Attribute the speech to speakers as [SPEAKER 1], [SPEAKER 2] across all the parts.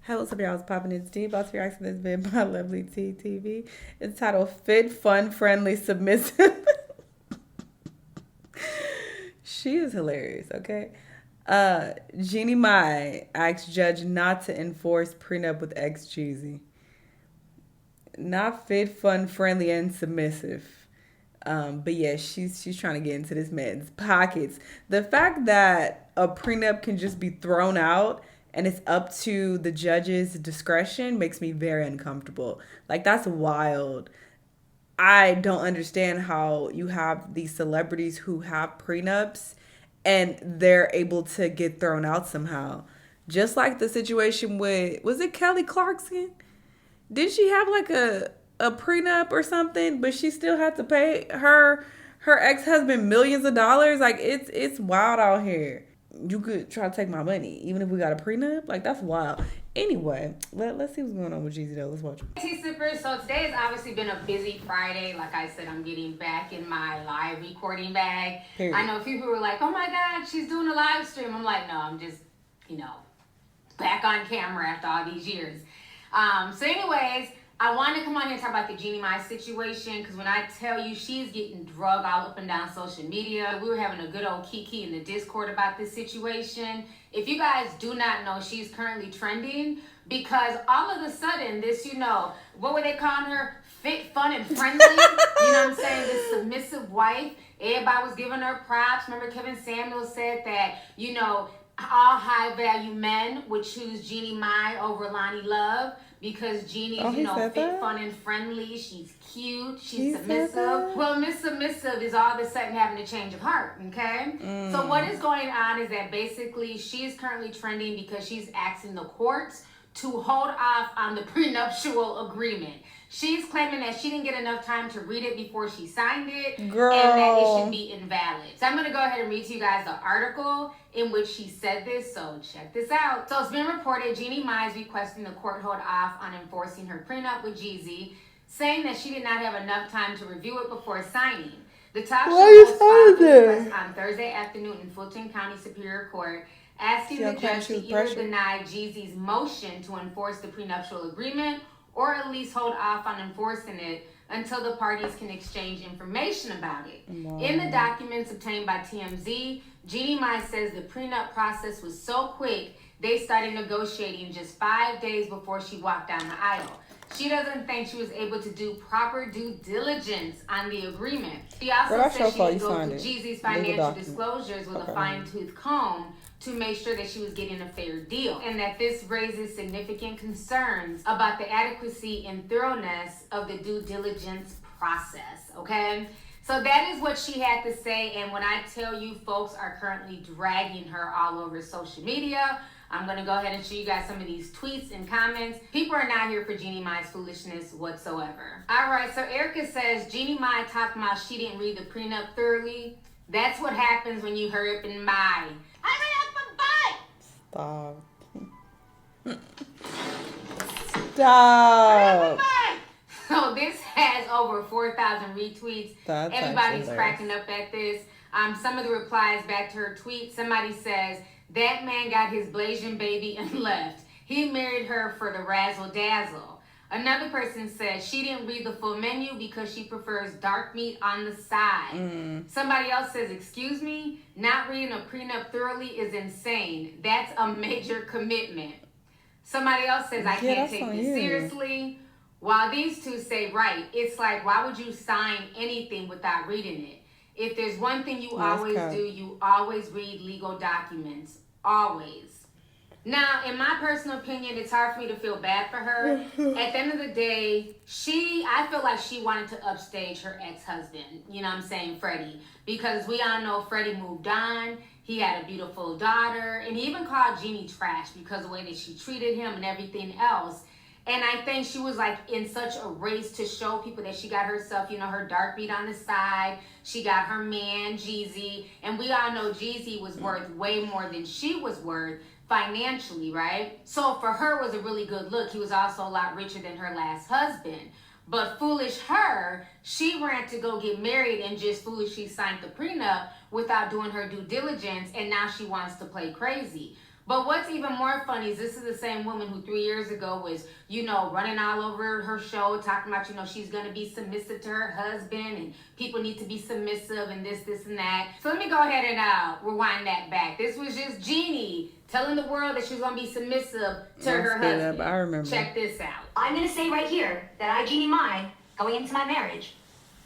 [SPEAKER 1] Hello, what's up, y'all? It's Poppin' It's T. About to be reacting to this vid by Lovely T TV. It's titled Fit, Fun, Friendly, Submissive. She is hilarious, okay? Jeannie Mai asks judge not to enforce prenup with ex Jeezy. Not fit, fun, friendly, and submissive. But yeah, she's trying to get into this man's pockets. The fact that a prenup can just be thrown out and it's up to the judge's discretion makes me very uncomfortable. Like, that's wild. I don't understand how you have these celebrities who have prenups and they're able to get thrown out somehow. Just like the situation with, was it Kelly Clarkson? Did she have like a prenup or something, but she still had to pay her ex-husband millions of dollars? Like, it's wild out here. You could try to take my money even if we got a prenup. Like, that's wild. Anyway, let's see what's going on with Jeezy though. Let's watch.
[SPEAKER 2] Tea sippers. So today has obviously been a busy Friday. Like I said, I'm getting back in my live recording bag. Period. I know a few people were like, oh my God, she's doing a live stream. I'm like, no, I'm just, back on camera after all these years. So anyways, I wanted to come on here and talk about the Jeannie Mai situation, because when I tell you she's getting drugged all up and down social media, we were having a good old kiki in the Discord about this situation. If you guys do not know, she's currently trending because all of a sudden this, what were they calling her? Fit, fun, and friendly. You know what I'm saying? This submissive wife. Everybody was giving her props. Remember Kevin Samuel said that, all high value men would choose Jeannie Mai over Lonnie Love because Jeannie's, fit, that? Fun, and friendly. She's cute. She's submissive. Well, Miss Submissive is all of a sudden having a change of heart, okay? So what is going on is that basically she's currently trending because she's asking the courts to hold off on the prenuptial agreement. She's claiming that she didn't get enough time to read it before she signed it. Girl. And that it should be invalid. So I'm going to go ahead and read to you guys the article in which she said this. So check this out. So it's been reported Jeannie Mai is requesting the court hold off on enforcing her prenup with Jeezy, saying that she did not have enough time to review it before signing. The top show was filed request on Thursday afternoon in Fulton County Superior Court, asking the judge to either deny Jeezy's motion to enforce the prenuptial agreement or at least hold off on enforcing it until the parties can exchange information about it. Wow. In the documents obtained by TMZ, Jeannie Mai says the prenup process was so quick, they started negotiating just 5 days before she walked down the aisle. She doesn't think she was able to do proper due diligence on the agreement. She also said she would go through Jeezy's financial disclosures with a fine-tooth comb to make sure that she was getting a fair deal, and that this raises significant concerns about the adequacy and thoroughness of the due diligence process, okay? So that is what she had to say, and when I tell you folks are currently dragging her all over social media, I'm going to go ahead and show you guys some of these tweets and comments. People are not here for Jeannie Mai's foolishness whatsoever. All right, so Erica says, Jeannie Mai talking about she didn't read the prenup thoroughly. That's what happens when you hurry up and Mai.
[SPEAKER 1] Stop. Stop.
[SPEAKER 2] So this has over 4,000 retweets.
[SPEAKER 1] That's
[SPEAKER 2] everybody's cracking up at this. Some of the replies back to her tweet, somebody says, that man got his Blasian baby and left. He married her for the razzle dazzle. Another person said she didn't read the full menu because she prefers dark meat on the side. Somebody else says, excuse me, not reading a prenup thoroughly is insane. That's a major commitment. Somebody else says, I can't take this seriously. While these two say, right, it's like, why would you sign anything without reading it? If there's one thing you always do, you always read legal documents. Always. Now, in my personal opinion, it's hard for me to feel bad for her. At the end of the day, I feel like she wanted to upstage her ex-husband, Freddie. Because we all know Freddie moved on. He had a beautiful daughter. And he even called Jeannie trash because of the way that she treated him and everything else. And I think she was like in such a race to show people that she got herself, her dark meat on the side. She got her man, Jeezy. And we all know Jeezy was worth way more than she was worth financially, right? So for her, it was a really good look. He was also a lot richer than her last husband. But foolish her, she ran to go get married and just foolishly signed the prenup without doing her due diligence. And now she wants to play crazy. But what's even more funny is this is the same woman who 3 years ago was, running all over her show, talking about, she's going to be submissive to her husband and people need to be submissive and this, and that. So let me go ahead and rewind that back. This was just Jeannie telling the world that she was going to be submissive to her husband.
[SPEAKER 1] I remember.
[SPEAKER 2] Check this out.
[SPEAKER 3] I'm going to say right here that I, Jeannie Mai, going into my marriage,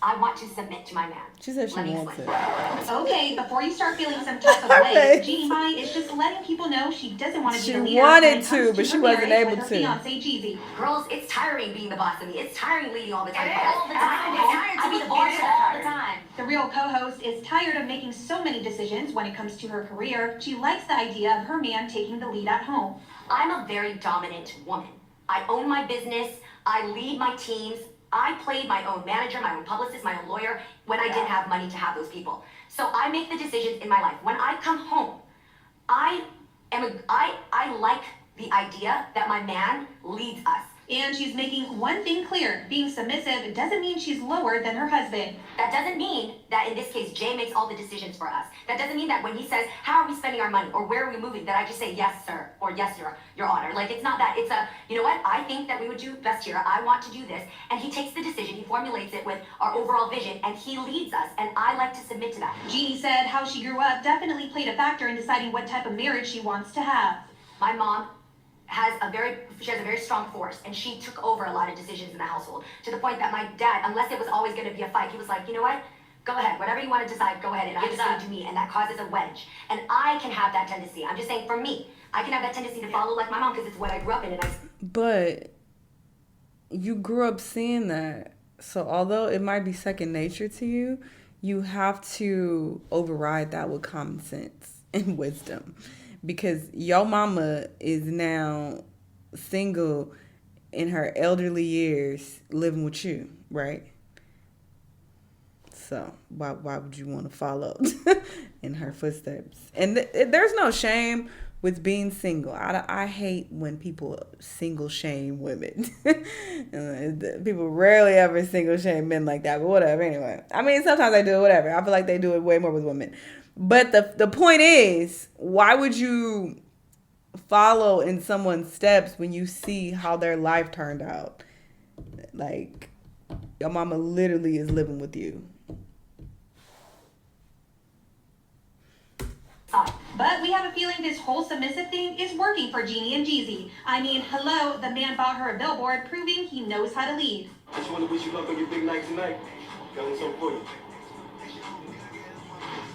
[SPEAKER 3] I want to submit to my man.
[SPEAKER 1] She said she wants it.
[SPEAKER 4] Okay, before you start feeling some type of way, Jeannie Mai is just letting people know she doesn't want to be the leader.
[SPEAKER 1] She wanted to, but she wasn't able to.
[SPEAKER 4] Fiance Jeezy.
[SPEAKER 3] Girls, it's tiring being the boss of me. It's tiring leading all the time.
[SPEAKER 4] All the time.
[SPEAKER 3] It's tired to be the boss all the time.
[SPEAKER 4] The real co-host is tired of making so many decisions when it comes to her career. She likes the idea of her man taking the lead at home.
[SPEAKER 3] I'm a very dominant woman. I own my business. I lead my teams. I played my own manager, my own publicist, my own lawyer when I didn't have money to have those people. So I make the decisions in my life. When I come home, I like the idea that my man leads us.
[SPEAKER 4] And she's making one thing clear. Being submissive doesn't mean she's lower than her husband.
[SPEAKER 3] That doesn't mean that in this case, Jay makes all the decisions for us. That doesn't mean that when he says, how are we spending our money or where are we moving, that I just say, yes, sir, or yes, your honor. Like, it's not that. It's a, you know what, I think that we would do best here. I want to do this. And he takes the decision, he formulates it with our overall vision, and he leads us. And I like to submit to that.
[SPEAKER 4] Jeannie said how she grew up definitely played a factor in deciding what type of marriage she wants to have.
[SPEAKER 3] My mom has a very strong force, and she took over a lot of decisions in the household to the point that my dad, unless it was always going to be a fight, he was like, you know what, go ahead, whatever you want to decide, go ahead, and I'm just going to do me, and that causes a wedge. And I can have that tendency. I'm just saying, for me, I can have that tendency to follow like my mom because it's what I grew up in.
[SPEAKER 1] But you grew up seeing that, so although it might be second nature to you, you have to override that with common sense and wisdom. Because your mama is now single in her elderly years living with you, right? So why would you want to follow in her footsteps? And there's no shame with being single. I hate when people single shame women. People rarely ever single shame men like that, but whatever. Anyway, I mean, sometimes they do it, whatever. I feel like they do it way more with women. But the point is, why would you follow in someone's steps when you see how their life turned out? Like, your mama literally is living with you.
[SPEAKER 4] But we have a feeling this whole submissive thing is working for Jeannie and Jeezy. I mean, hello, the man bought her a billboard proving he knows how to lead.
[SPEAKER 5] I just want to wish you luck on your big night tonight. Got something for you.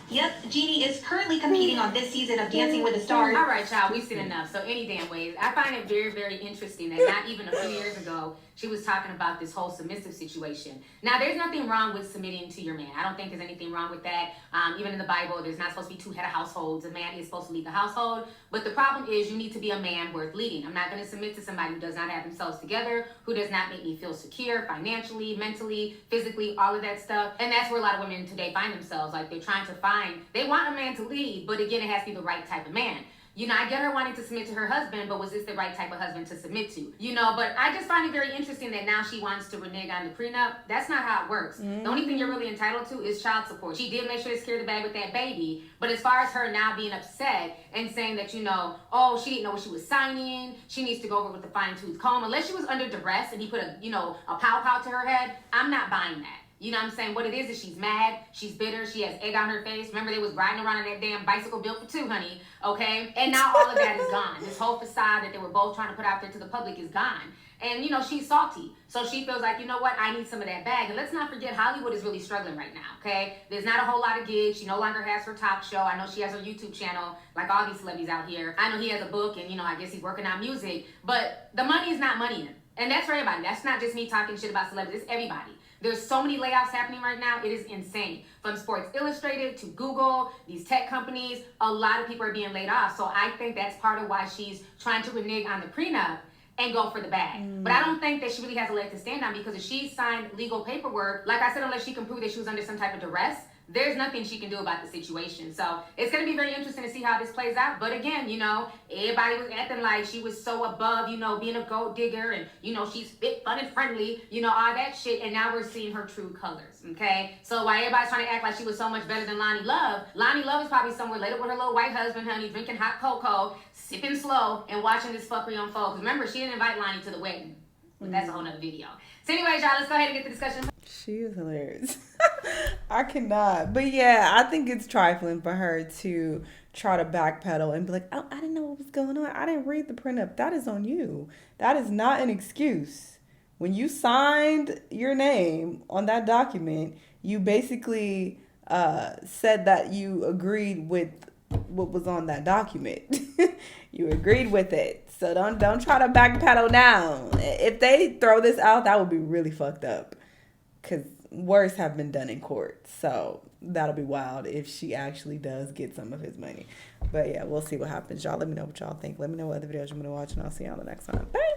[SPEAKER 4] Yep, Jeannie is currently competing on this season of Dancing with the Stars.
[SPEAKER 2] All right, y'all, we've seen enough. So any damn ways. I find it very, very interesting that not even a few years ago, she was talking about this whole submissive situation. Now, there's nothing wrong with submitting to your man. I don't think there's anything wrong with that. Even in the Bible, there's not supposed to be two head of households. A man is supposed to lead the household. But the problem is you need to be a man worth leading. I'm not going to submit to somebody who does not have themselves together, who does not make me feel secure financially, mentally, physically, all of that stuff. And that's where a lot of women today find themselves. Like, they're trying to find, they want a man to lead, but again, it has to be the right type of man. I get her wanting to submit to her husband, but was this the right type of husband to submit to? But I just find it very interesting that now she wants to renege on the prenup. That's not how it works. Mm-hmm. The only thing you're really entitled to is child support. She did make sure to secure the bag with that baby, but as far as her now being upset and saying that, oh, she didn't know what she was signing, she needs to go over with the fine-tooth comb, unless she was under duress and he put a pow-pow to her head, I'm not buying that. You know what I'm saying? What it is she's mad, she's bitter, she has egg on her face. Remember, they was riding around in that damn bicycle built for two, honey, okay? And now all of that is gone. This whole facade that they were both trying to put out there to the public is gone. And, she's salty. So she feels like, you know what, I need some of that bag. And let's not forget, Hollywood is really struggling right now, okay? There's not a whole lot of gigs. She no longer has her talk show. I know she has her YouTube channel, like all these celebrities out here. I know he has a book, and, I guess he's working on music. But the money is not money in. And that's for everybody. That's not just me talking shit about celebrities. It's everybody. There's so many layoffs happening right now. It is insane. From Sports Illustrated to Google, these tech companies, a lot of people are being laid off. So I think that's part of why she's trying to renege on the prenup and go for the bag. But I don't think that she really has a leg to stand on, because if she signed legal paperwork, like I said, unless she can prove that she was under some type of duress, there's nothing she can do about the situation. So it's going to be very interesting to see how this plays out. But again, you know, everybody was acting like she was so above, you know, being a gold digger and, you know, she's fit, fun, and friendly, you know, all that shit. And now we're seeing her true colors, okay? So while everybody's trying to act like she was so much better than Lonnie Love is probably somewhere later with her little white husband, honey, drinking hot cocoa, sipping slow, and watching this fuckery unfold. Because remember, she didn't invite Lonnie to the wedding. But that's a whole nother video. So anyways, y'all, let's go ahead and get the discussion.
[SPEAKER 1] She is hilarious. I cannot. But yeah, I think it's trifling for her to try to backpedal and be like, oh, I didn't know what was going on. I didn't read the prenup. That is on you. That is not an excuse. When you signed your name on that document, you basically said that you agreed with what was on that document. You agreed with it. So don't try to backpedal now. If they throw this out, that would be really fucked up. Because worse have been done in court. So that'll be wild if she actually does get some of his money. But yeah, we'll see what happens. Y'all let me know what y'all think. Let me know what other videos you want to watch, and I'll see y'all the next time. Bye.